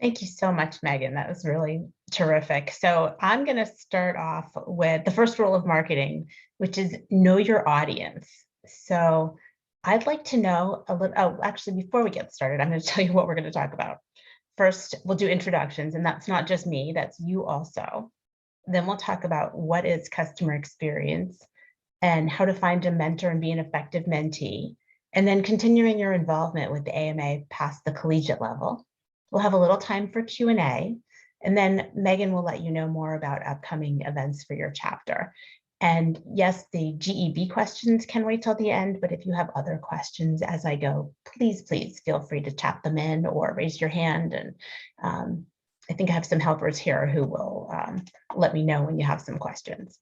Thank you so much, Megan. That was really terrific. So I'm going to start off with the first rule of marketing, which is know your audience. So I'd like to know a little, oh, actually, before we get started, I'm going to tell you what we're going to talk about. First, we'll do introductions, and that's not just me, that's you also. Then we'll talk about what is customer experience and how to find a mentor and be an effective mentee. And then continuing your involvement with the AMA past the collegiate level. We'll have a little time for Q&A, and then Megan will let you know more about upcoming events for your chapter. And yes, the GEB questions can wait till the end, but if you have other questions as I go, please feel free to tap them in or raise your hand. And I think I have some helpers here who will let me know when you have some questions.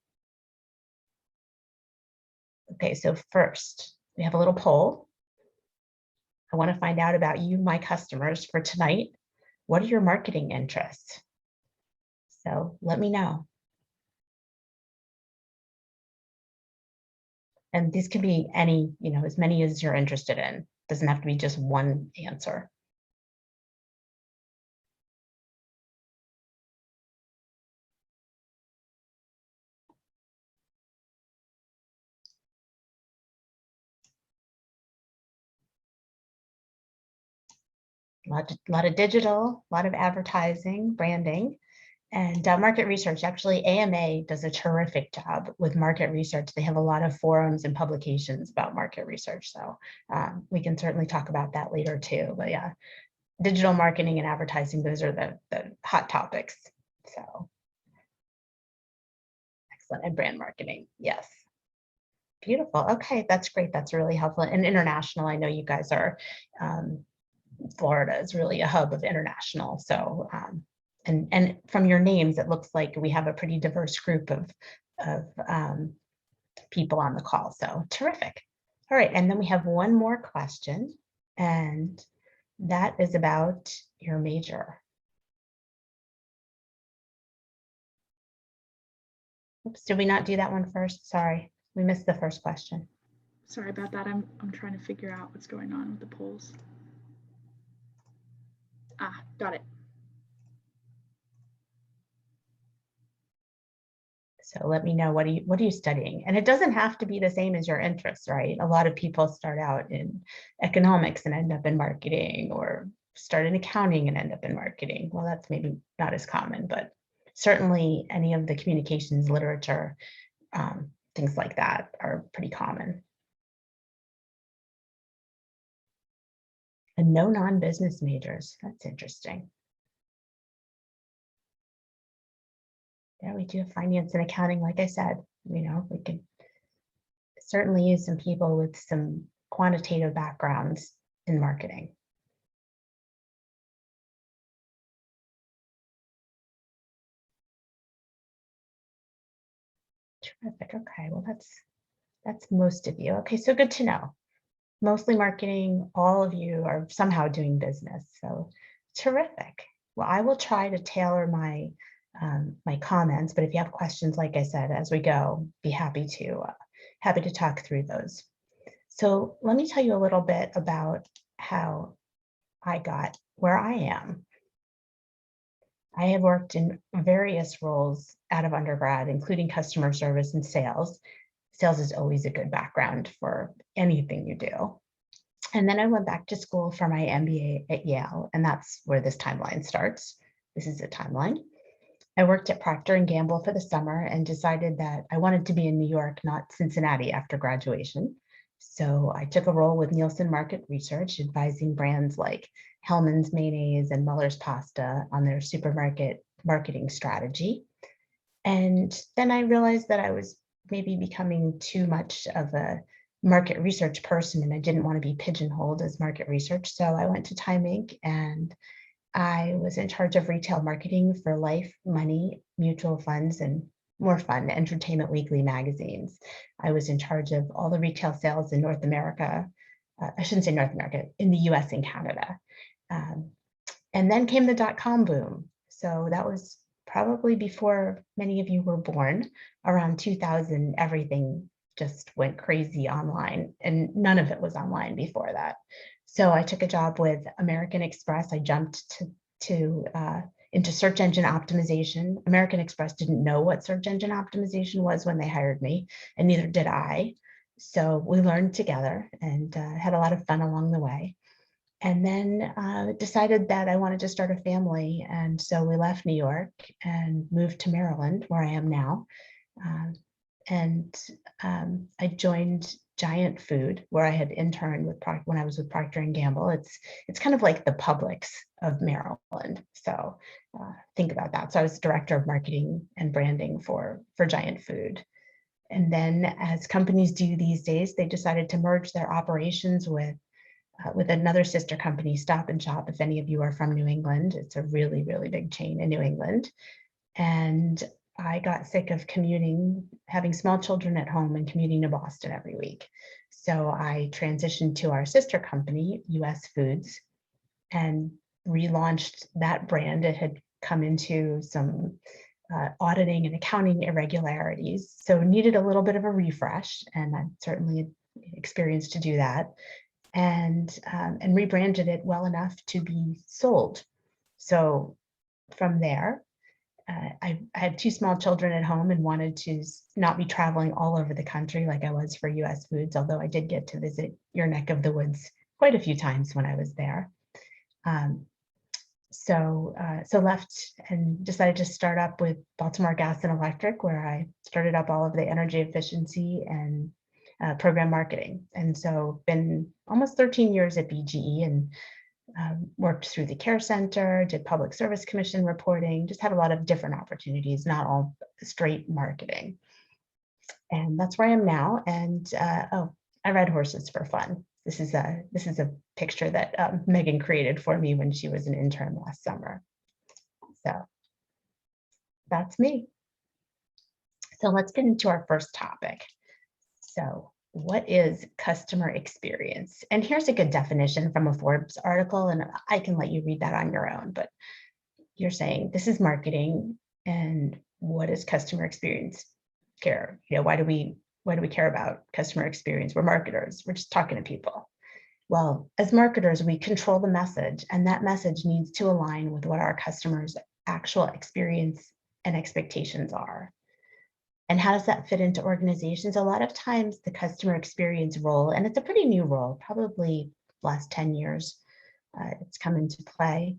Okay, so first, we have a little poll. I want to find out about you, my customers, for tonight. What are your marketing interests? So let me know. And these can be any, as many as you're interested in. Doesn't have to be just one answer. A lot of digital, a lot of advertising, branding, and market research. Actually, AMA does a terrific job with market research. They have a lot of forums and publications about market research. So we can certainly talk about that later too. But yeah, digital marketing and advertising, those are the hot topics. So excellent. And brand marketing, yes. Beautiful. Okay, that's great. That's really helpful. And international, I know you guys are, Florida is really a hub of international. So, and from your names, it looks like we have a pretty diverse group of people on the call. So terrific. All right, and then we have one more question, and that is about your major. Oops, did we not do that one first? Sorry, we missed the first question. Sorry about that. I'm trying to figure out what's going on with the polls. Ah, got it. So let me know, what are you studying? And it doesn't have to be the same as your interests, right? A lot of people start out in economics and end up in marketing, or start in accounting and end up in marketing. Well, that's maybe not as common, but certainly any of the communications literature, things like that are pretty common. And no non-business majors, that's interesting. Yeah, we do have finance and accounting. Like I said, we can certainly use some people with some quantitative backgrounds in marketing. Terrific. Okay, well, that's most of you. Okay, so good to know. Mostly marketing, all of you are somehow doing business. So terrific. Well, I will try to tailor my my comments, but if you have questions, like I said, as we go, be happy to talk through those. So let me tell you a little bit about how I got where I am. I have worked in various roles out of undergrad, including customer service and sales. Sales is always a good background for anything you do. And then I went back to school for my MBA at Yale, and that's where this timeline starts. This is a timeline. I worked at Procter & Gamble for the summer and decided that I wanted to be in New York, not Cincinnati, after graduation. So I took a role with Nielsen Market Research, advising brands like Hellmann's Mayonnaise and Muller's Pasta on their supermarket marketing strategy. And then I realized that I was maybe becoming too much of a market research person, and I didn't want to be pigeonholed as market research. So I went to Time Inc. and I was in charge of retail marketing for Life, Money, mutual funds, and More Fun, Entertainment Weekly magazines. I was in charge of all the retail sales in North America. I shouldn't say North America, in the US and Canada. And then came the dot-com boom. So that was probably before many of you were born. Around 2000, everything just went crazy online, and none of it was online before that. So I took a job with American Express. I jumped into search engine optimization. American Express didn't know what search engine optimization was when they hired me, and neither did I. So we learned together and had a lot of fun along the way. And then decided that I wanted to start a family. And so we left New York and moved to Maryland, where I am now. I joined Giant Food, where I had interned with when I was with Procter & Gamble. It's kind of like the Publix of Maryland. So think about that. So I was director of marketing and branding for Giant Food. And then, as companies do these days, they decided to merge their operations with another sister company, Stop and Shop. If any of you are from New England, it's a really, really big chain in New England. And I got sick of commuting, having small children at home and commuting to Boston every week. So I transitioned to our sister company, US Foods, and relaunched that brand. It had come into some auditing and accounting irregularities, so needed a little bit of a refresh, and I'm certainly experienced to do that, and rebranded it well enough to be sold. So from there, I had two small children at home and wanted to not be traveling all over the country like I was for US Foods, although I did get to visit your neck of the woods quite a few times when I was there. So left and decided to start up with Baltimore Gas and Electric, where I started up all of the energy efficiency and program marketing. And so been almost 13 years at BGE and worked through the care center, did public service commission reporting, just had a lot of different opportunities, not all straight marketing. And that's where I am now. And I ride horses for fun. This is a picture that Megan created for me when she was an intern last summer. So that's me. So let's get into our first topic. So what is customer experience? And here's a good definition from a Forbes article, and I can let you read that on your own, but you're saying this is marketing, and what is customer experience care? You know, why do we care about customer experience? We're marketers, we're just talking to people. Well, as marketers, we control the message, and that message needs to align with what our customers' actual experience and expectations are. And how does that fit into organizations? A lot of times the customer experience role, and it's a pretty new role, probably last 10 years, it's come into play.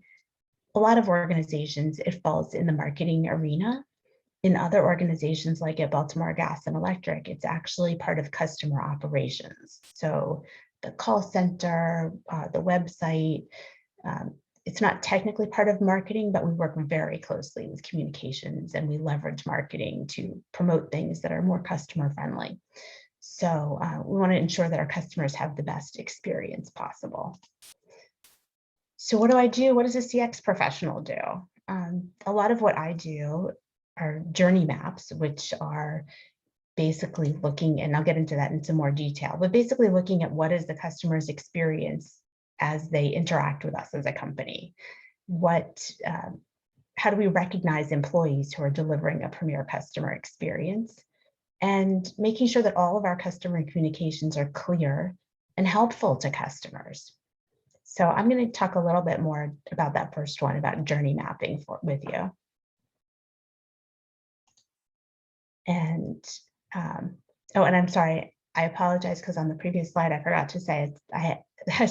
A lot of organizations, it falls in the marketing arena. In other organizations like at Baltimore Gas and Electric, it's actually part of customer operations. So the call center, the website, it's not technically part of marketing, but we work very closely with communications, and we leverage marketing to promote things that are more customer friendly. So we want to ensure that our customers have the best experience possible. So what do I do? What does a CX professional do? A lot of what I do are journey maps, which are basically looking, and I'll get into that in some more detail, but basically looking at what is the customer's experience as they interact with us as a company. How do we recognize employees who are delivering a premier customer experience, and making sure that all of our customer communications are clear and helpful to customers. So I'm going to talk a little bit more about that first one, about journey mapping with you. And and I'm sorry, I apologize, because on the previous slide I forgot to say I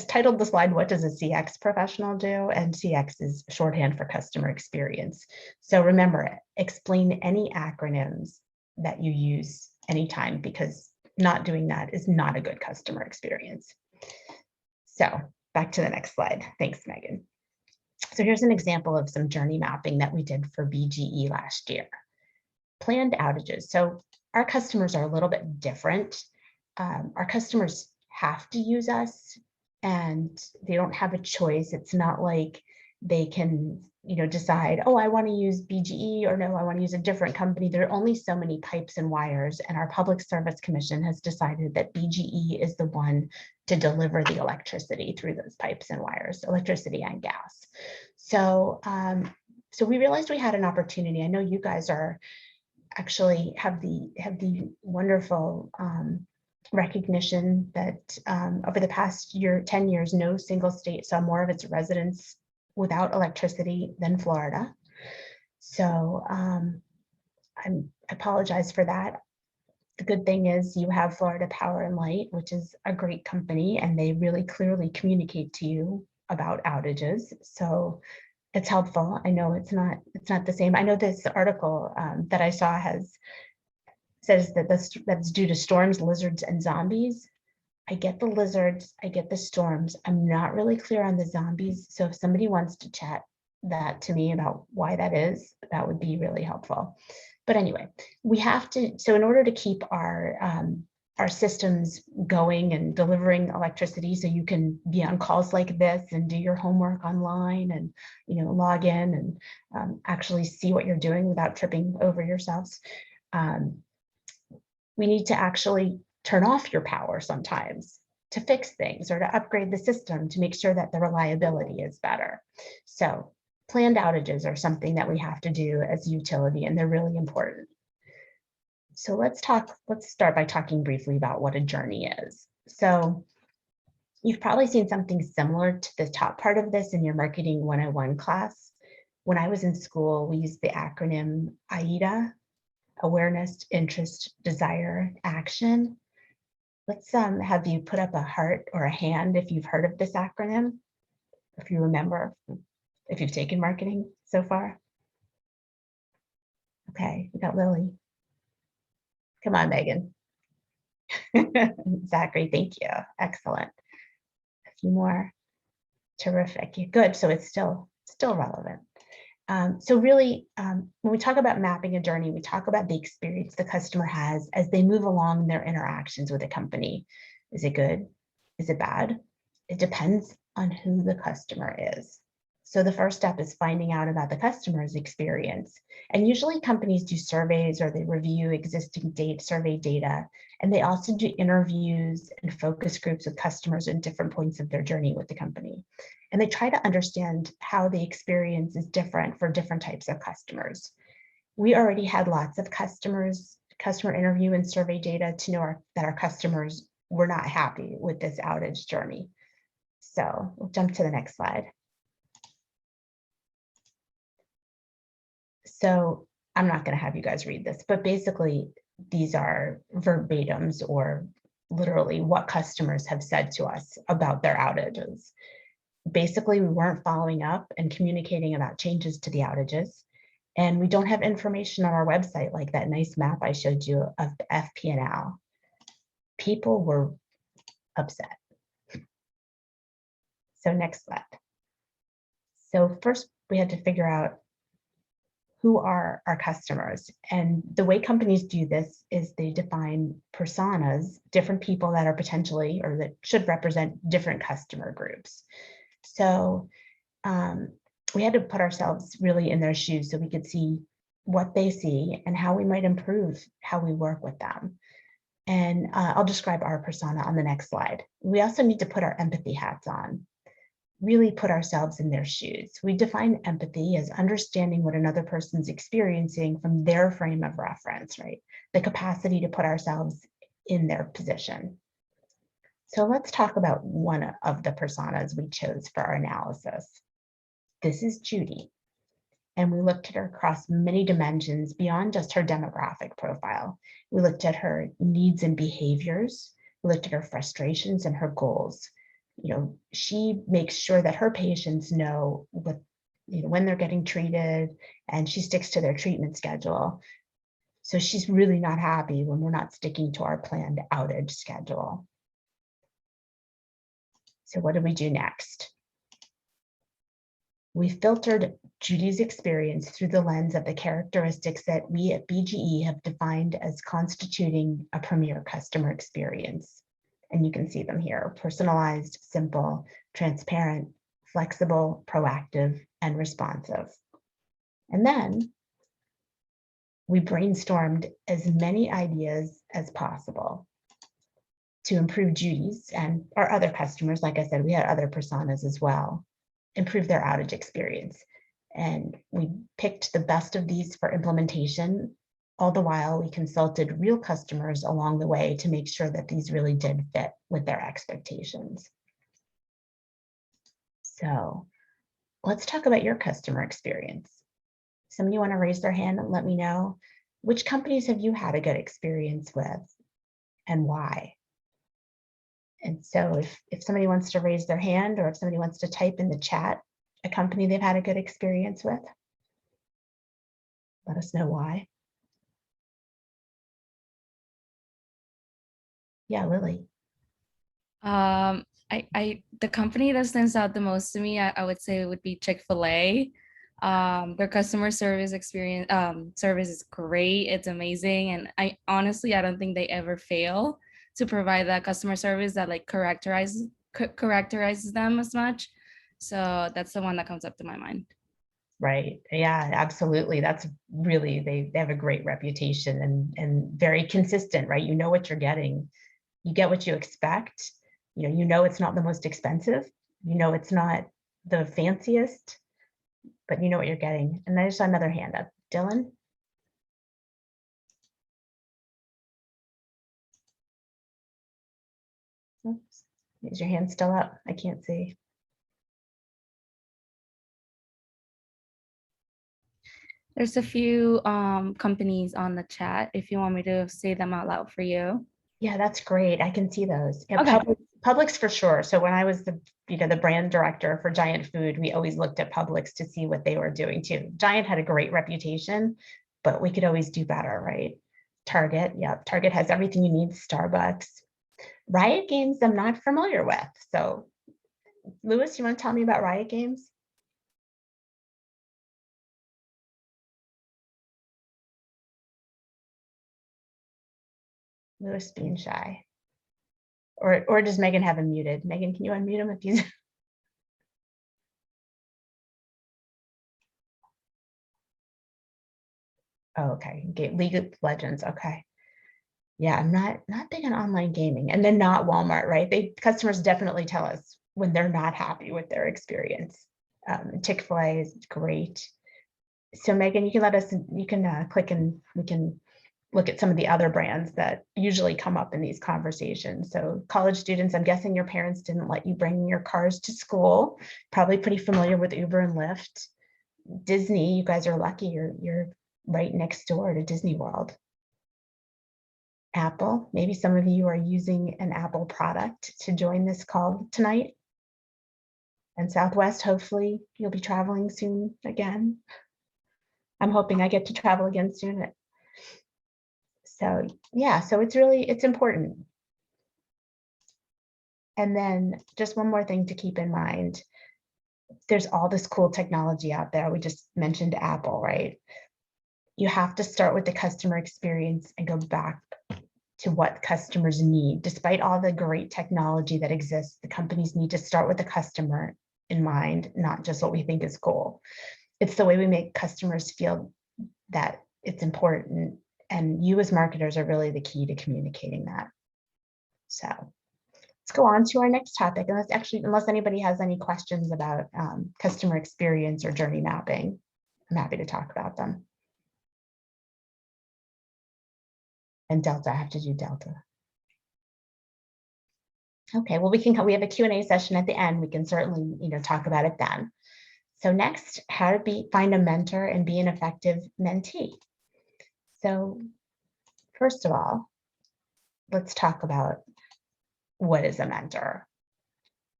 titled the slide, "What does a CX professional do?" And CX is shorthand for customer experience. So remember, explain any acronyms that you use anytime, because not doing that is not a good customer experience. So back to the next slide. Thanks, Megan. So here's an example of some journey mapping that we did for BGE last year. Planned outages. So our customers are a little bit different. Our customers have to use us, and they don't have a choice. It's not like they can, decide, oh, I want to use BGE, or no, I want to use a different company. There are only so many pipes and wires, and our Public Service Commission has decided that BGE is the one to deliver the electricity through those pipes and wires, electricity and gas. So, so we realized we had an opportunity. I know you guys are actually have the wonderful recognition that over the past 10 years, no single state saw more of its residents without electricity than Florida. So I apologize for that. The good thing is you have Florida Power and Light, which is a great company, and they really clearly communicate to you about outages. So it's helpful. I know it's not the same. I know this article that I saw says that that's due to storms, lizards, and zombies. I get the lizards, I get the storms. I'm not really clear on the zombies. So if somebody wants to chat that to me about why that is, that would be really helpful. But anyway, we have to, so in order to keep our systems going and delivering electricity, so you can be on calls like this and do your homework online and, you know, log in and actually see what you're doing without tripping over yourselves. We need to actually turn off your power sometimes to fix things or to upgrade the system to make sure that the reliability is better. So planned outages are something that we have to do as a utility, and they're really important. So let's start by talking briefly about what a journey is. So you've probably seen something similar to the top part of this in your Marketing 101 class. When I was in school, we used the acronym AIDA, Awareness, Interest, Desire, Action. Let's have you put up a heart or a hand if you've heard of this acronym, if you remember, if you've taken marketing so far. Okay, we got Lily. Come on, Megan. Zachary, thank you. Excellent. A few more. Terrific. Good. So it's still relevant. So really, when we talk about mapping a journey, we talk about the experience the customer has as they move along their interactions with a company. Is it good? Is it bad? It depends on who the customer is. So the first step is finding out about the customer's experience. And usually companies do surveys or they review existing survey data. And they also do interviews and focus groups with customers at different points of their journey with the company. And they try to understand how the experience is different for different types of customers. We already had lots of customer interview and survey data to know that our customers were not happy with this outage journey. So we'll jump to the next slide. So I'm not going to have you guys read this, but basically these are verbatims or literally what customers have said to us about their outages. Basically, we weren't following up and communicating about changes to the outages. And we don't have information on our website like that nice map I showed you of the FP&L. People were upset. So next slide. So first we had to figure out who are our customers. And the way companies do this is they define personas, different people that are potentially or that should represent different customer groups. So we had to put ourselves really in their shoes so we could see what they see and how we might improve how we work with them. And I'll describe our persona on the next slide. We also need to put our empathy hats on, really put ourselves in their shoes. We define empathy as understanding what another person's experiencing from their frame of reference, right? The capacity to put ourselves in their position. So let's talk about one of the personas we chose for our analysis. This is Judy. And we looked at her across many dimensions beyond just her demographic profile. We looked at her needs and behaviors. We looked at her frustrations and her goals. You know, she makes sure that her patients know what, when they're getting treated, and she sticks to their treatment schedule. So she's really not happy when we're not sticking to our planned outage schedule. So what did we do next? We filtered Judy's experience through the lens of the characteristics that we at BGE have defined as constituting a premier customer experience. And you can see them here: personalized, simple, transparent, flexible, proactive, and responsive. And then we brainstormed as many ideas as possible to improve Judy's and our other customers. Like I said, we had other personas as well, improve their outage experience. And we picked the best of these for implementation. All the while, we consulted real customers along the way to make sure that these really did fit with their expectations. So let's talk about your customer experience. Somebody want to raise their hand and let me know, which companies have you had a good experience with and why? And so if somebody wants to raise their hand, or if somebody wants to type in the chat a company they've had a good experience with, let us know why. Yeah, Lily. The company that stands out the most to me, I would say it would be Chick-fil-A. Their customer service experience, service is great. It's amazing. And I don't think they ever fail to provide that customer service that like characterizes them as much. So that's the one that comes up to my mind. Right. Yeah, absolutely. That's really, they have a great reputation and very consistent, right? You know what you're getting. You get what you expect. You know it's not the most expensive. You know it's not the fanciest, but you know what you're getting. And I just saw another hand up. Dylan? Oops. Is your hand still up? I can't see. There's a few companies on the chat if you want me to say them out loud for you. Yeah, that's great. I can see those. Yeah, Okay. Publix for sure. So when I was the brand director for Giant Food, we always looked at Publix to see what they were doing too. Giant had a great reputation, but we could always do better, right? Target, yeah, Target has everything you need. Starbucks. Riot Games, I'm not familiar with. So Lewis, you want to tell me about Riot Games? Lewis being shy. Or does Megan have him muted? Megan, can you unmute him if he's oh, okay. League of Legends. Okay. Yeah, I'm not big on online gaming, and then not Walmart, right? Customers definitely tell us when they're not happy with their experience. Chick-fil-A is great. So Megan, you can click and we can look at some of the other brands that usually come up in these conversations. So college students, I'm guessing your parents didn't let you bring your cars to school. Probably pretty familiar with Uber and Lyft. Disney, you guys are lucky. You're right next door to Disney World. Apple, maybe some of you are using an Apple product to join this call tonight. And Southwest, hopefully you'll be traveling soon again. I'm hoping I get to travel again soon. So yeah, so it's important. And then just one more thing to keep in mind. There's all this cool technology out there. We just mentioned Apple, right? You have to start with the customer experience and go back to what customers need. Despite all the great technology that exists, the companies need to start with the customer in mind, not just what we think is cool. It's the way we make customers feel that it's important. And you as marketers are really the key to communicating that. So let's go on to our next topic. Unless anybody has any questions about customer experience or journey mapping, I'm happy to talk about them. And Delta, I have to do Delta. Okay, well, we have a Q&A session at the end. We can certainly, talk about it then. So next, how to find a mentor and be an effective mentee. So first of all, let's talk about what is a mentor.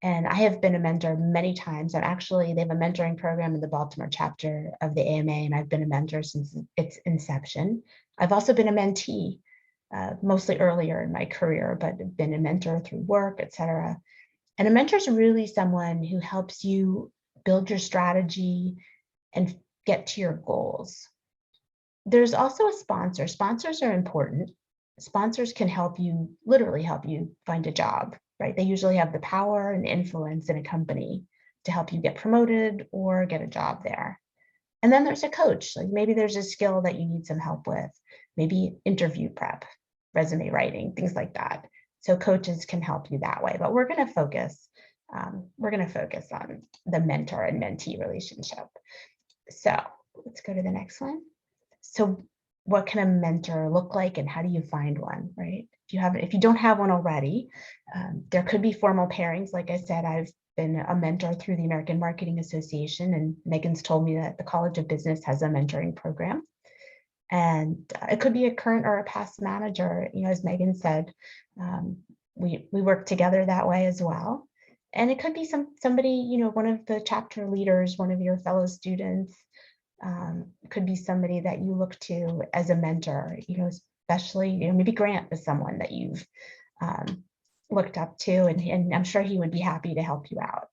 And I have been a mentor many times. They have a mentoring program in the Baltimore chapter of the AMA, and I've been a mentor since its inception. I've also been a mentee, mostly earlier in my career, but I've been a mentor through work, etc. And a mentor is really someone who helps you build your strategy and get to your goals. There's also a sponsor. Sponsors are important. Sponsors can literally help you find a job, right? They usually have the power and influence in a company to help you get promoted or get a job there. And then there's a coach. Like maybe there's a skill that you need some help with, maybe interview prep, resume writing, things like that. So coaches can help you that way. But we're going to focus on the mentor and mentee relationship. So let's go to the next one. So what can a mentor look like and how do you find one, right? If you don't have one already, there could be formal pairings. Like I said, I've been a mentor through the American Marketing Association, and Megan's told me that the College of Business has a mentoring program. And it could be a current or a past manager, as Megan said, we work together that way as well. And it could be somebody, one of the chapter leaders, one of your fellow students, could be somebody that you look to as a mentor, especially, maybe Grant is someone that you've looked up to, and I'm sure he would be happy to help you out.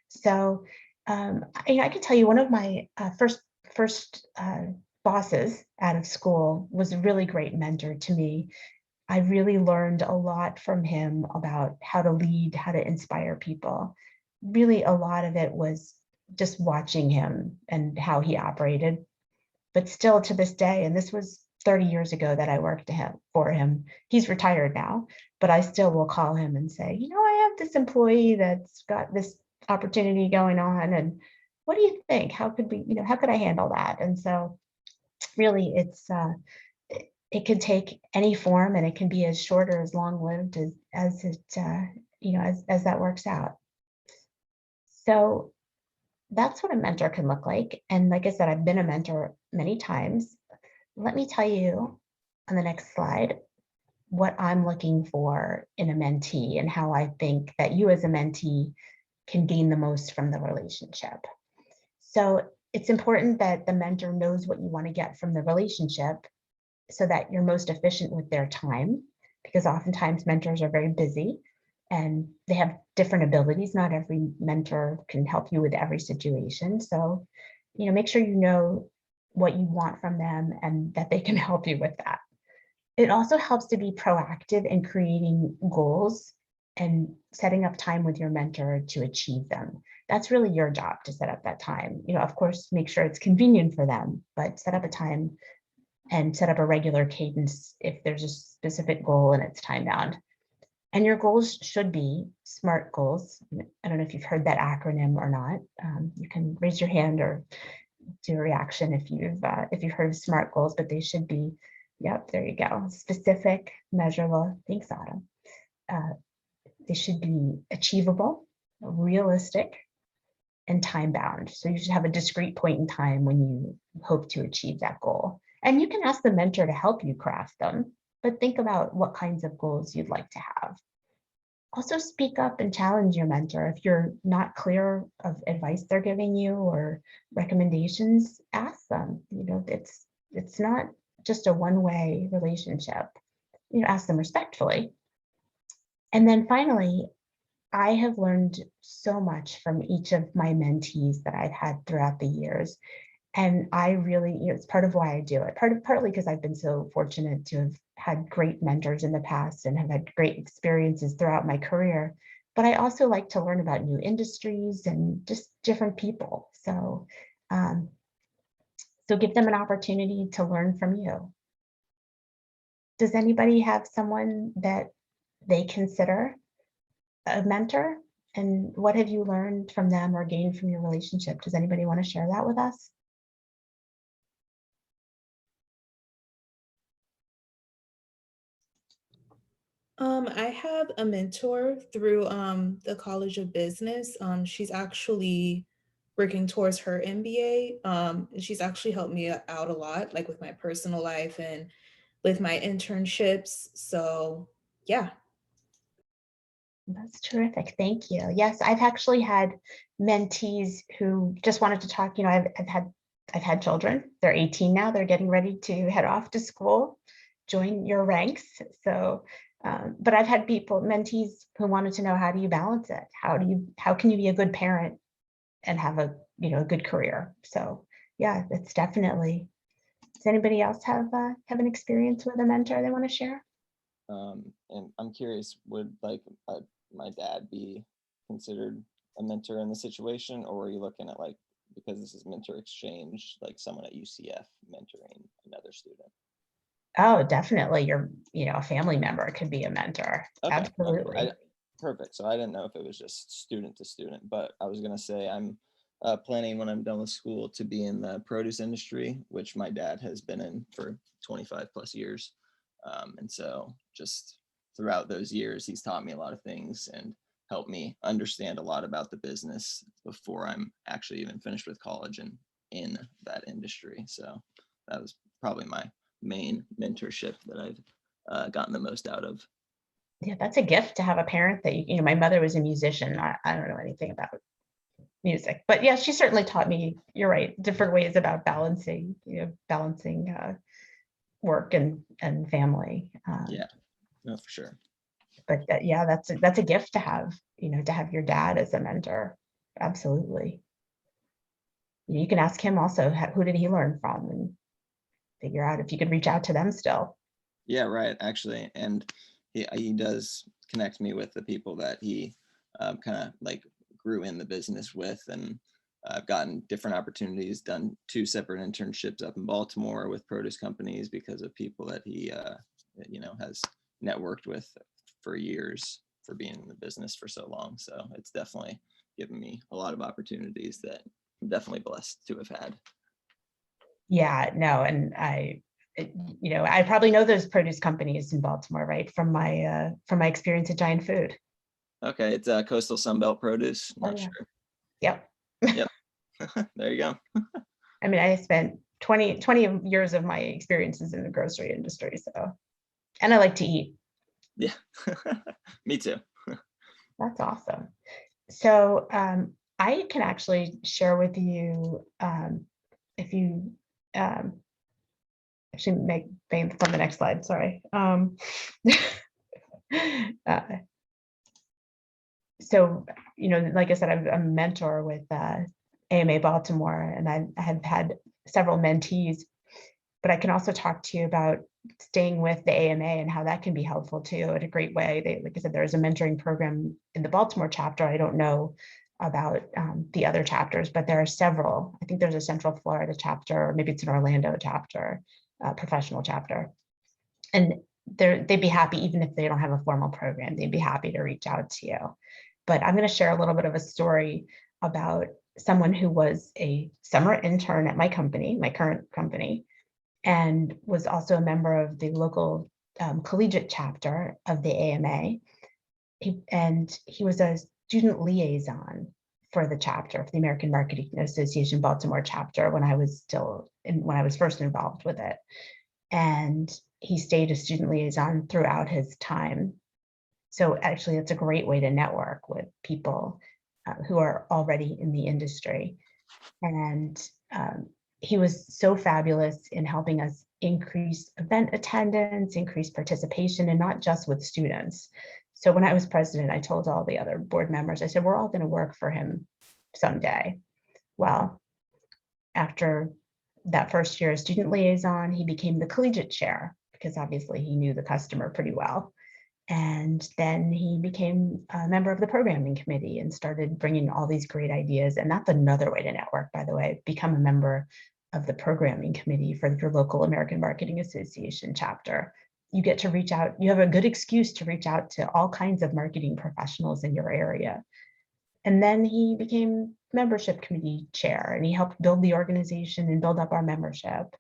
So, I can tell you one of my first bosses out of school was a really great mentor to me. I really learned a lot from him about how to lead, how to inspire people. Really, a lot of it was just watching him and how he operated. But still to this day, and this was 30 years ago that I worked for him. He's retired now, but I still will call him and say, I have this employee that's got this opportunity going on, and what do you think? How could I handle that? And so really it can take any form, and it can be as short or as long-lived as that works out. So that's what a mentor can look like. And like I said, I've been a mentor many times. Let me tell you on the next slide what I'm looking for in a mentee and how I think that you as a mentee can gain the most from the relationship. So it's important that the mentor knows what you want to get from the relationship so that you're most efficient with their time, because oftentimes mentors are very busy and they have different abilities. Not every mentor can help you with every situation. So, make sure you know what you want from them and that they can help you with that. It also helps to be proactive in creating goals and setting up time with your mentor to achieve them. That's really your job, to set up that time. Of course, make sure it's convenient for them, but set up a time and set up a regular cadence if there's a specific goal and it's time bound. And your goals should be SMART goals. I don't know if you've heard that acronym or not. You can raise your hand or do a reaction if you've heard of SMART goals, but they should be, yep, there you go. Specific, measurable, thanks, Autumn. They should be achievable, realistic, and time bound. So you should have a discrete point in time when you hope to achieve that goal. And you can ask the mentor to help you craft them, but think about what kinds of goals you'd like to have. Also speak up and challenge your mentor. If you're not clear of advice they're giving you or recommendations, ask them. It's not just a one-way relationship. Ask them respectfully. And then finally, I have learned so much from each of my mentees that I've had throughout the years. And I really, it's part of why I do it. Partly because I've been so fortunate to have had great mentors in the past and have had great experiences throughout my career. But I also like to learn about new industries and just different people. So give them an opportunity to learn from you. Does anybody have someone that they consider a mentor? And what have you learned from them or gained from your relationship? Does anybody want to share that with us? I have a mentor through the College of Business. She's actually working towards her MBA. And she's actually helped me out a lot, like with my personal life and with my internships. So yeah. That's terrific. Thank you. Yes, I've actually had mentees who just wanted to talk. I've had children. They're 18 now. They're getting ready to head off to school, join your ranks. So, but I've had mentees who wanted to know, how do you balance it? How can you be a good parent and have a good career? So yeah, it's definitely. Does anybody else have an experience with a mentor they want to share? And I'm curious, would my dad be considered a mentor in the situation, or are you looking at, like, because this is mentor exchange, like someone at UCF mentoring another student? Oh, definitely. A family member could be a mentor. Okay, Absolutely. perfect. So I didn't know if it was just student to student, but I was gonna say I'm planning, when I'm done with school, to be in the produce industry, which my dad has been in for 25 plus years. And so just throughout those years, he's taught me a lot of things and helped me understand a lot about the business before I'm actually even finished with college and in that industry. So that was probably my main mentorship that I've gotten the most out of. Yeah, that's a gift to have a parent that, you know, my mother was a musician. I don't know anything about music, but yeah, she certainly taught me, you're right, different ways about balancing, work and family. Yeah, no, for sure. But yeah, that's a gift to have, to have your dad as a mentor. Absolutely. You can ask him also, who did he learn from, and figure out if you could reach out to them still. Yeah, right, actually. And he does connect me with the people that he kind of like grew in the business with. And I've gotten different opportunities, done 2 separate internships up in Baltimore with produce companies because of people that he, has networked with for years for being in the business for so long. So it's definitely given me a lot of opportunities that I'm definitely blessed to have had. Yeah, no, and I probably know those produce companies in Baltimore, right? From my experience at Giant Food. Okay, it's Coastal Sunbelt Produce. Oh, Not yeah. sure. Yep. Yep. There you go. I mean, I spent 20 years of my experiences in the grocery industry. So, and I like to eat. Yeah, me too. That's awesome. So I can actually share with you, if you actually make things on the next slide, sorry. So, like I said, I'm a mentor with AMA Baltimore, and I have had several mentees, but I can also talk to you about staying with the AMA and how that can be helpful too in a great way. Like I said, there's a mentoring program in the Baltimore chapter. I don't know about the other chapters, but there are several. I think there's a Central Florida chapter, or maybe it's an Orlando chapter, professional chapter. And they'd be happy, even if they don't have a formal program, they'd be happy to reach out to you. But I'm going to share a little bit of a story about someone who was a summer intern at my company, my current company, and was also a member of the local collegiate chapter of the AMA. He was a student liaison for the chapter, for the American Marketing Association Baltimore chapter, when I was first involved with it. And he stayed a student liaison throughout his time. So actually, it's a great way to network with people who are already in the industry. And he was so fabulous in helping us increase event attendance, increase participation, and not just with students. So when I was president, I told all the other board members, I said, we're all going to work for him someday. Well, after that first year as student liaison, he became the collegiate chair, because obviously he knew the customer pretty well. And then he became a member of the programming committee and started bringing all these great ideas. And that's another way to network, by the way, become a member of the programming committee for your local American Marketing Association chapter. You get to reach out. You have a good excuse to reach out to all kinds of marketing professionals in your area. And then he became membership committee chair, and he helped build the organization and build up our membership.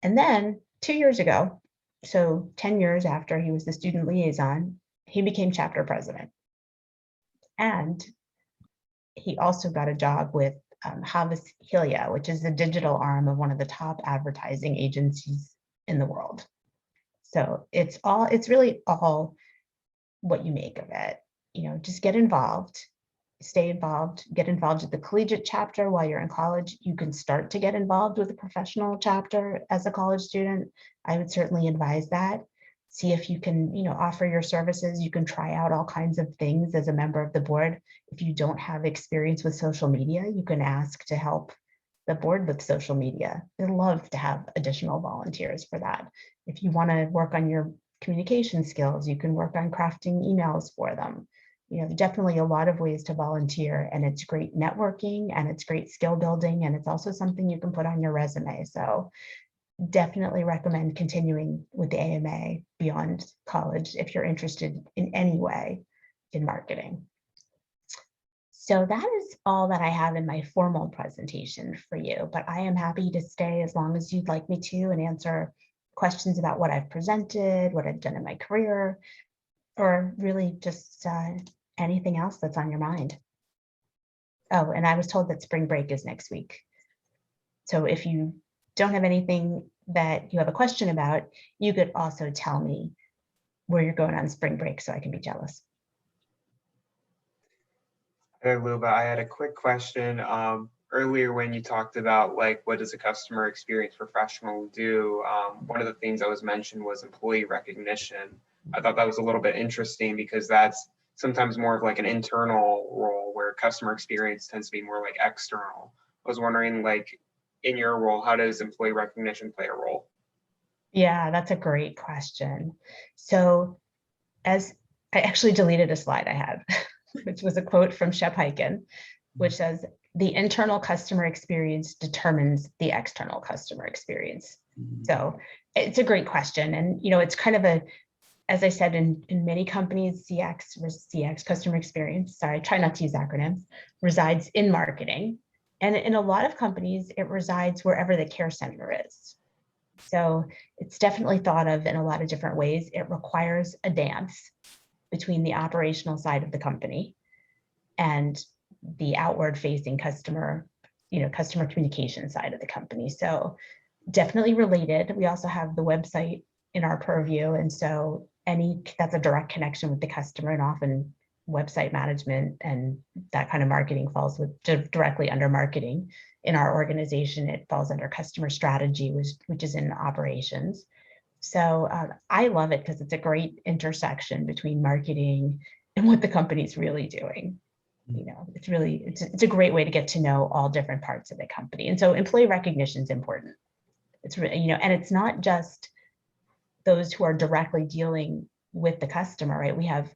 And then 2 years ago, so 10 years after he was the student liaison, he became chapter president. And he also got a job with Havas Helia, which is the digital arm of one of the top advertising agencies in the world. So it's really all what you make of it. Just get involved, stay involved, get involved at the collegiate chapter while you're in college. You can start to get involved with a professional chapter as a college student. I would certainly advise that. See if you can, offer your services. You can try out all kinds of things as a member of the board. If you don't have experience with social media, you can ask to help the board with social media. They'd love to have additional volunteers for that. If you want to work on your communication skills, you can work on crafting emails for them. Definitely a lot of ways to volunteer, and it's great networking, and it's great skill building, and it's also something you can put on your resume. So definitely recommend continuing with the AMA beyond college if you're interested in any way in marketing. So that is all that I have in my formal presentation for you, but I am happy to stay as long as you'd like me to and answer questions about what I've presented, what I've done in my career, or really just anything else that's on your mind? Oh, and I was told that spring break is next week. So if you don't have anything that you have a question about, you could also tell me where you're going on spring break so I can be jealous. Hey, Luba, I had a quick question. Earlier when you talked about like what does a customer experience professional do, one of the things that was mentioned was employee recognition. I thought that was a little bit interesting because that's sometimes more of like an internal role where customer experience tends to be more like external. I was wondering, like, in your role, how does employee recognition play a role? Yeah, that's a great question. So as I actually deleted a slide I had, which was a quote from Shep Hyken, which says, the internal customer experience determines the external customer experience. So it's a great question. And, it's kind of as I said, in many companies, CX, customer experience, sorry, I try not to use acronyms, resides in marketing. And in a lot of companies, it resides wherever the care center is. So it's definitely thought of in a lot of different ways. It requires a dance between the operational side of the company and the outward facing customer communication side of the company. So definitely related. We also have the website in our purview. And so that's a direct connection with the customer, and often website management and that kind of marketing falls directly under marketing. In our organization, it falls under customer strategy, which is in operations. So I love it because it's a great intersection between marketing and what the company's really doing. It's a great way to get to know all different parts of the company. And so employee recognition is important. It's really, and it's not just those who are directly dealing with the customer, right? We have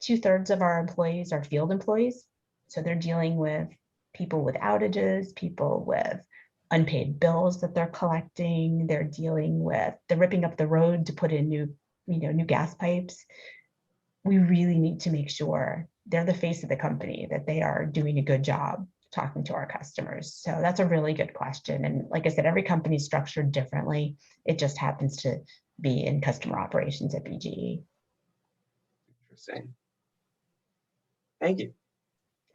2/3 of our employees are field employees. So they're dealing with people with outages, people with unpaid bills that they're collecting. They're dealing with the ripping up the road to put in new gas pipes. We really need to make sure they're the face of the company, that they are doing a good job talking to our customers. So that's a really good question. And like I said, every company is structured differently. It just happens to be in customer operations at BGE. Interesting. Thank you.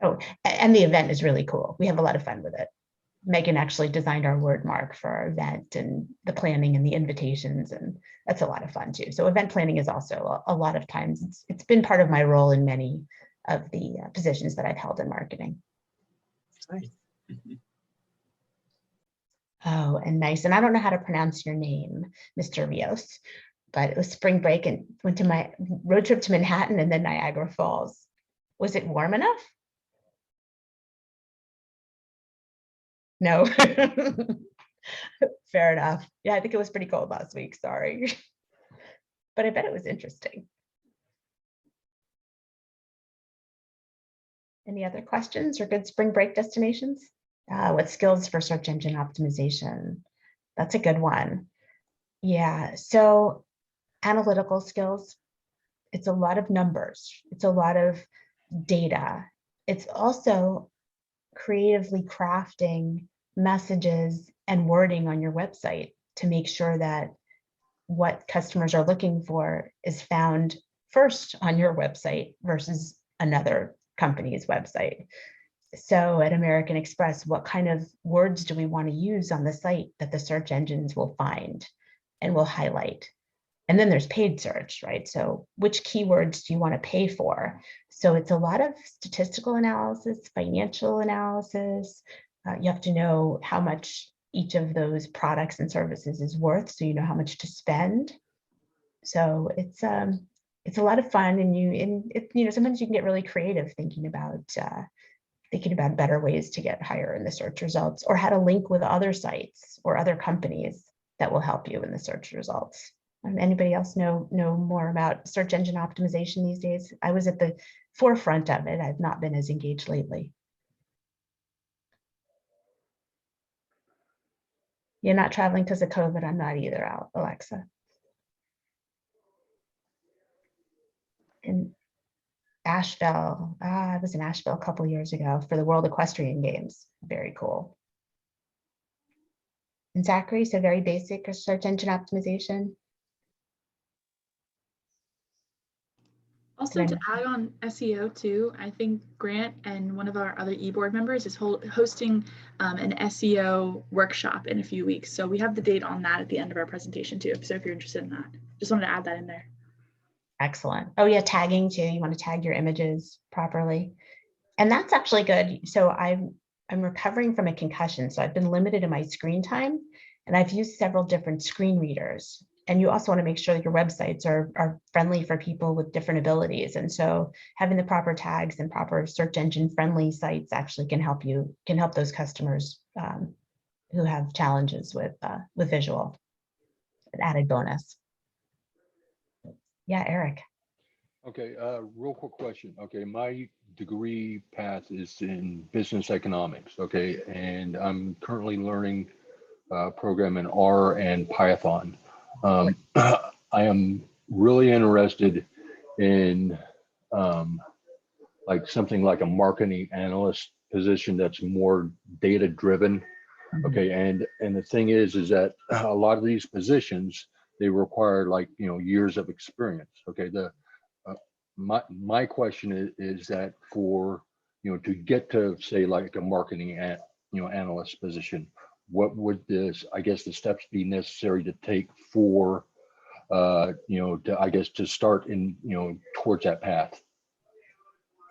Oh, and the event is really cool. We have a lot of fun with it. Megan actually designed our word mark for our event and the planning and the invitations, and that's a lot of fun too. So event planning is also a lot of times, it's been part of my role in many of the positions that I've held in marketing. Nice. Oh, and nice. And I don't know how to pronounce your name, Mr. Rios, but it was spring break and went to my road trip to Manhattan and then Niagara Falls. Was it warm enough? No. Fair enough. Yeah, I think it was pretty cold last week. Sorry. But I bet it was interesting. Any other questions or good spring break destinations? What skills for search engine optimization? That's a good one. Yeah, so analytical skills, it's a lot of numbers. It's a lot of data. It's also creatively crafting messages and wording on your website to make sure that what customers are looking for is found first on your website versus another company's website. So at American Express, what kind of words do we want to use on the site that the search engines will find and will highlight? And then there's paid search, right? So which keywords do you want to pay for? So it's a lot of statistical analysis, financial analysis. You have to know how much each of those products and services is worth, so you know how much to spend. So it's a lot of fun, and sometimes you can get really creative thinking about better ways to get higher in the search results, or how to link with other sites or other companies that will help you in the search results. Anybody else know more about search engine optimization these days? I was at the forefront of it. I've not been as engaged lately. You're not traveling because of COVID. I'm not either, Alexa. In Asheville, I was in Asheville a couple years ago for the World Equestrian Games. Very cool. And Zachary, so very basic search engine optimization. Also, Did to add on SEO too, I think Grant and one of our other e-board members is hosting an SEO workshop in a few weeks. So we have the date on that at the end of our presentation too. So if you're interested in that, just wanted to add that in there. Excellent. Oh yeah, tagging too. You want to tag your images properly. And that's actually good. So I'm recovering from a concussion. So I've been limited in my screen time, and I've used several different screen readers. And you also want to make sure that your websites are friendly for people with different abilities. And so having the proper tags and proper search engine friendly sites actually can help those customers who have challenges with visual. An added bonus. Yeah, Eric. Okay, real quick question. Okay, my degree path is in business economics. Okay, and I'm currently learning program in R and Python. I am really interested in like something like a marketing analyst position that's more data driven. Okay, and the thing is that a lot of these positions, they require like, you know, years of experience. Okay, my question is that for, you know, to get to say like a marketing analyst position, what would this, I guess, the steps be necessary to take for you know, to, I guess, to start in, you know, towards that path?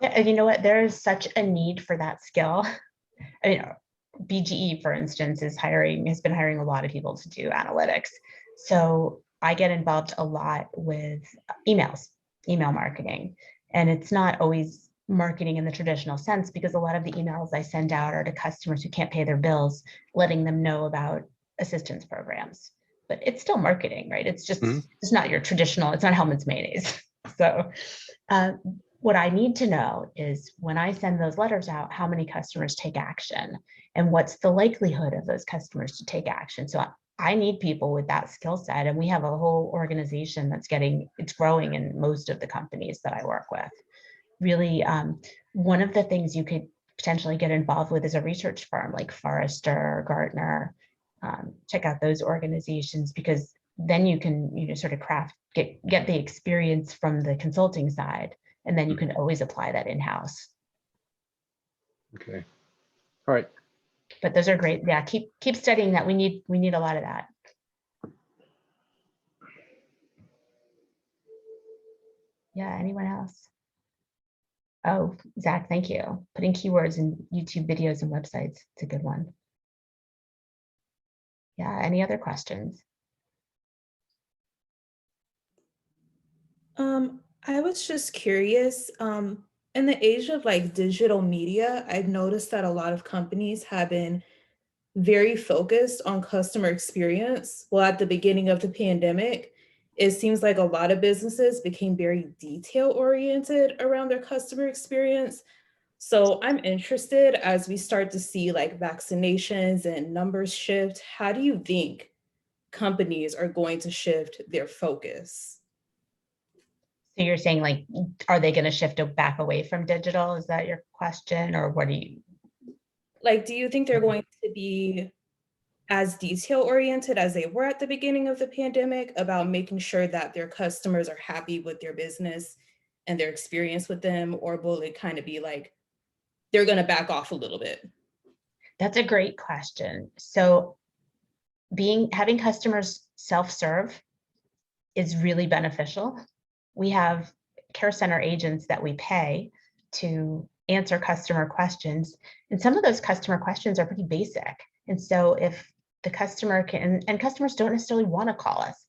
Yeah, you know what? There is such a need for that skill. I mean, BGE, for instance, has been hiring a lot of people to do analytics. So I get involved a lot with email marketing. And it's not always marketing in the traditional sense, because a lot of the emails I send out are to customers who can't pay their bills, letting them know about assistance programs. But it's still marketing, right? It's just, it's not your traditional, it's not Hellman's mayonnaise. So what I need to know is when I send those letters out, how many customers take action and what's the likelihood of those customers to take action. So I need people with that skill set. And we have a whole organization it's growing in most of the companies that I work with. Really, one of the things you could potentially get involved with is a research firm like Forrester or Gartner. Check out those organizations, because then you can, you know, sort of get the experience from the consulting side, and then you can always apply that in-house. Okay. All right. But those are great. Yeah, keep studying that. We need a lot of that. Yeah, anyone else? Oh, Zach, thank you. Putting keywords in YouTube videos and websites. It's a good one. Yeah, any other questions? I was just curious, in the age of like digital media, I've noticed that a lot of companies have been very focused on customer experience. Well, at the beginning of the pandemic, it seems like a lot of businesses became very detail oriented around their customer experience. So I'm interested, as we start to see like vaccinations and numbers shift, how do you think companies are going to shift their focus? So you're saying, like, are they going to shift back away from digital? Is that your question, or what do you? Like, do you think they're going to be as detail oriented as they were at the beginning of the pandemic about making sure that their customers are happy with their business and their experience with them? Or will it kind of be like, they're going to back off a little bit? That's a great question. So having customers self-serve is really beneficial. We have care center agents that we pay to answer customer questions. And some of those customer questions are pretty basic. And so if the customer can, and customers don't necessarily want to call us,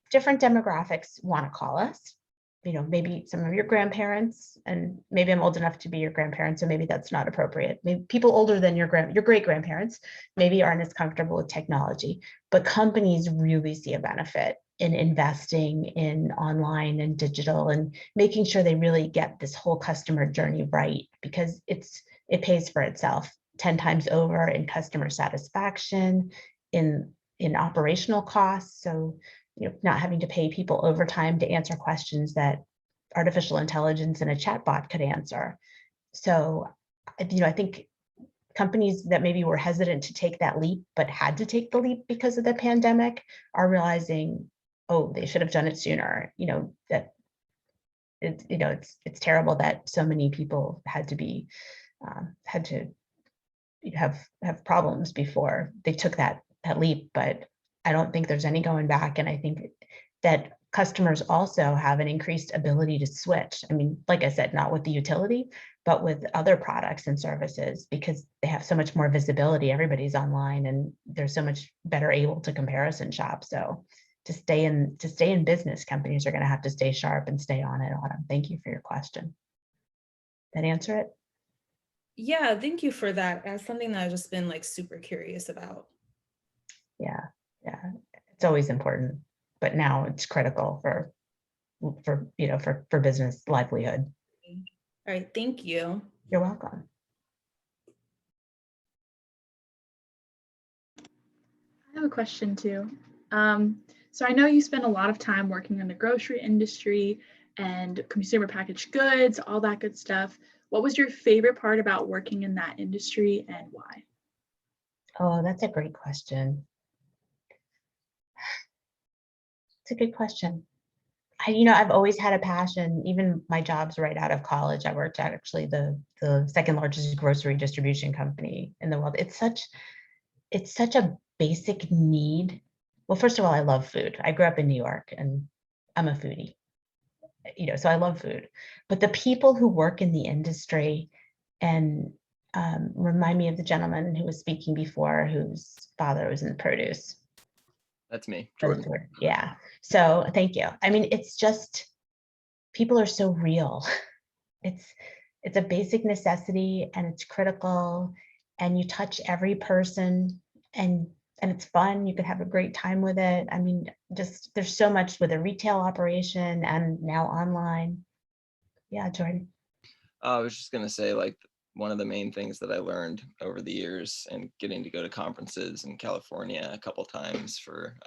different demographics want to call us. You know, maybe some of your grandparents, and maybe I'm old enough to be your grandparent, so maybe that's not appropriate. Maybe people older than your great grandparents maybe aren't as comfortable with technology, but companies really see a benefit in investing in online and digital and making sure they really get this whole customer journey right, because it pays for itself 10 times over in customer satisfaction, in operational costs. So, you know, not having to pay people overtime to answer questions that artificial intelligence and a chatbot could answer. So, you know, I think companies that maybe were hesitant to take that leap, but had to take the leap because of the pandemic, are realizing, oh, they should have done it sooner. You know, that it's, you know, it's terrible that so many people had to have problems before they took that leap, but I don't think there's any going back. And I think that customers also have an increased ability to switch. I mean, like I said, not with the utility, but with other products and services, because they have so much more visibility. Everybody's online and they're so much better able to comparison shop. So to stay in business, companies are going to have to stay sharp and stay on it. Autumn, thank you for your question. That answer it? Yeah, thank you for that. That's something that I've just been like super curious about. Yeah, it's always important, but now it's critical for business livelihood. All right, thank you. You're welcome. I have a question too. So I know you spend a lot of time working in the grocery industry and consumer packaged goods, all that good stuff. What was your favorite part about working in that industry and why? Oh, that's a great question. It's a good question. I've always had a passion, even my jobs right out of college. I worked at actually the second largest grocery distribution company in the world. It's such a basic need. Well, first of all, I love food. I grew up in New York and I'm a foodie, so I love food. But the people who work in the industry and remind me of the gentleman who was speaking before, whose father was in produce. That's me, Jordan. Yeah. So thank you. I mean, it's just, people are so real. It's a basic necessity and it's critical, and you touch every person, and it's fun. You could have a great time with it. I mean, just there's so much with a retail operation and now online. Yeah, Jordan. I was just gonna say, like, one of the main things that I learned over the years and getting to go to conferences in California a couple times for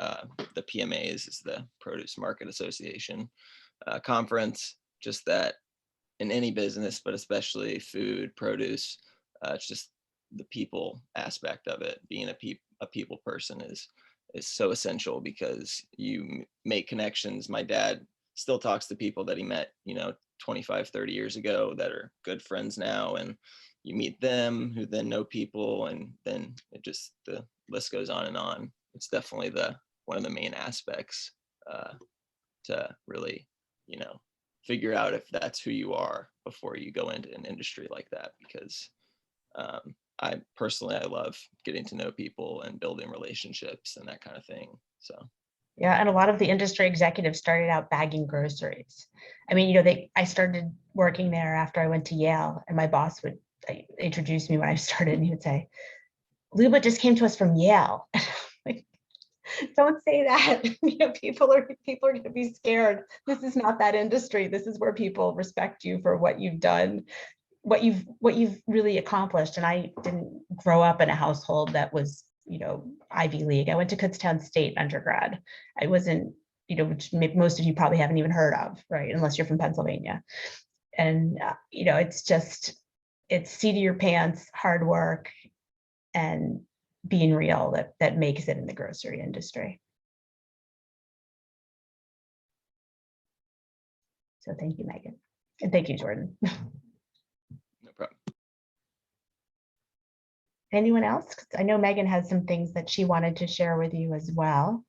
the PMAs, is the Produce Market Association conference, just that in any business, but especially food, produce, it's just the people aspect of it. Being a people person is so essential, because you make connections. My dad still talks to people that he met, 25, 30 years ago that are good friends now, and you meet them who then know people, and then the list goes on and on. It's definitely one of the main aspects to really, figure out if that's who you are before you go into an industry like that, because I love getting to know people and building relationships and that kind of thing. So yeah, and a lot of the industry executives started out bagging groceries. I mean, I started working there after I went to Yale, and my boss would introduce me when I started, and he would say, "Luba just came to us from Yale." Like, don't say that. People are going to be scared. This is not that industry. This is where people respect you for what you've done, what you've really accomplished. And I didn't grow up in a household that was, Ivy League. I went to Kutztown State undergrad. I wasn't, which most of you probably haven't even heard of, right? Unless you're from Pennsylvania. And, it's seat of your pants, hard work, and being real that makes it in the grocery industry. So thank you, Megan. And thank you, Jordan. no problem. Anyone else? 'Cause I know Megan has some things that she wanted to share with you as well.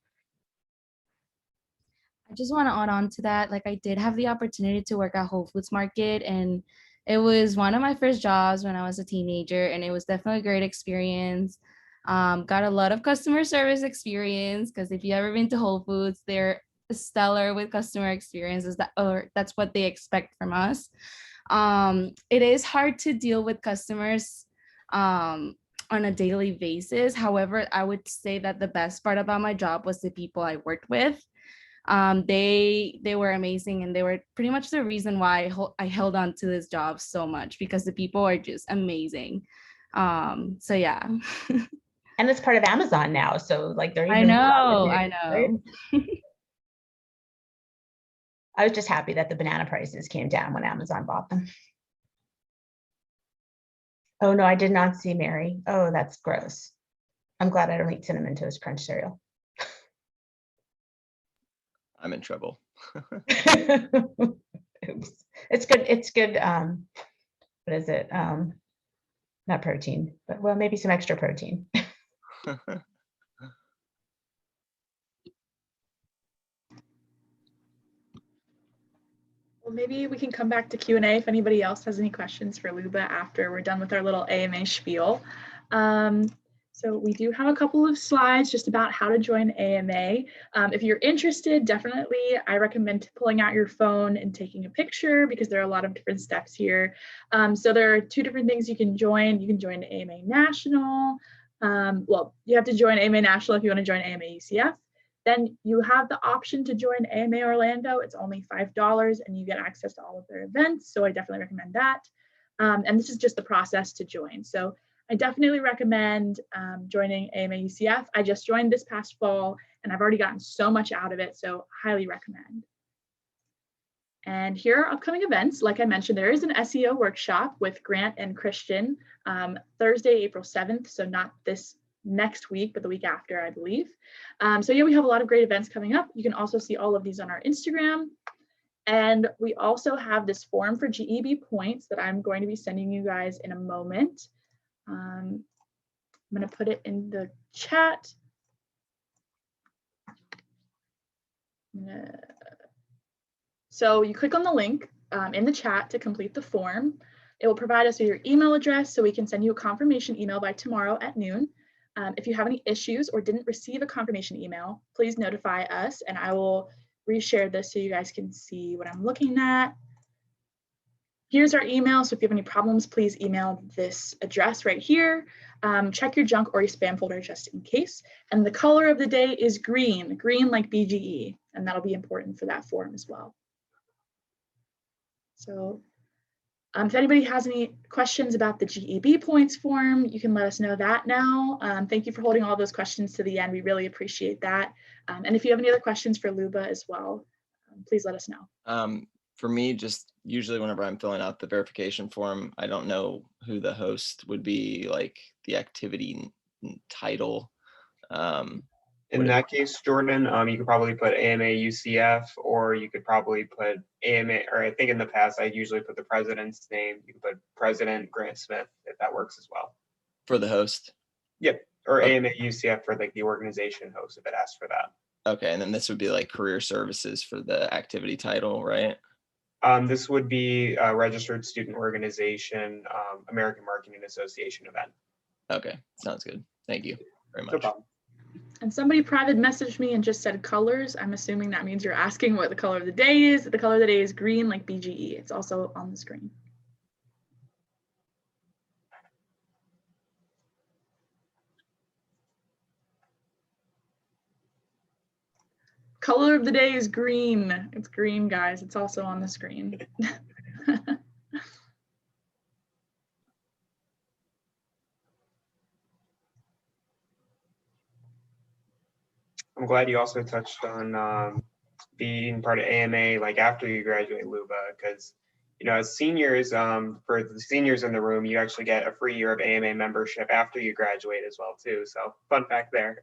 I just want to add on to that. Like, I did have the opportunity to work at Whole Foods Market, and it was one of my first jobs when I was a teenager, and it was definitely a great experience. Got a lot of customer service experience, because if you ever been to Whole Foods, they're stellar with customer experiences, that's what they expect from us. It is hard to deal with customers on a daily basis. However, I would say that the best part about my job was the people I worked with. They were amazing, and they were pretty much the reason why I held on to this job so much, because the people are just amazing. So yeah. And it's part of Amazon now, so like they're even I know. right? I was just happy that the banana prices came down when Amazon bought them. Oh no, I did not see Mary. Oh, that's gross. I'm glad I don't eat Cinnamon Toast Crunch cereal. I'm in trouble. Oops. It's good. It's good. What is it? Not protein, but well, maybe some extra protein. Well, maybe we can come back to Q&A if anybody else has any questions for Luba after we're done with our little AMA spiel. So we do have a couple of slides just about how to join AMA. If you're interested, definitely, I recommend pulling out your phone and taking a picture because there are a lot of different steps here. So there are 2 different things you can join. You can join AMA National. Well, you have to join AMA National if you want to join AMA UCF. Then you have the option to join AMA Orlando. It's only $5 and you get access to all of their events. So I definitely recommend that. And this is just the process to join. So I definitely recommend joining AMA UCF. I just joined this past fall and I've already gotten so much out of it. So highly recommend. And here are upcoming events. Like I mentioned, there is an SEO workshop with Grant and Christian Thursday, April 7th. So not this next week, but the week after, I believe. So yeah, we have a lot of great events coming up. You can also see all of these on our Instagram. And we also have this form for GEB points that I'm going to be sending you guys in a moment. I'm going to put it in the chat. So you click on the link in the chat to complete the form. It will provide us with your email address so we can send you a confirmation email by tomorrow at noon. If you have any issues or didn't receive a confirmation email, please notify us and I will reshare this so you guys can see what I'm looking at. Here's our email. So if you have any problems, please email this address right here. Check your junk or your spam folder just in case. And the color of the day is green, green like BGE, and that'll be important for that form as well. So if anybody has any questions about the GEB points form, you can let us know that now. Thank you for holding all those questions to the end. We really appreciate that. And if you have any other questions for Luba as well, please let us know. For me, just usually whenever I'm filling out the verification form, I don't know who the host would be, like the activity title. In that case, Jordan, you could probably put AMA UCF, or you could probably put AMA, or I think in the past, I usually put the president's name. You can put President Grant Smith, if that works as well. For the host? Yep, or Okay. AMA UCF for like the organization host, if it asks for that. Okay, and then this would be like career services for the activity title, right? This would be a registered student organization, American Marketing Association event. Okay, sounds good. Thank you very much. No problem. And somebody private messaged me and just said colors. I'm assuming that means you're asking what the color of the day is. The color of the day is green like BGE. It's also on the screen. Color of the day is green. It's green, guys. It's also on the screen. I'm glad you also touched on being part of AMA like after you graduate, Luba, because as seniors, for the seniors in the room, you actually get a free year of AMA membership after you graduate as well too. So fun fact there.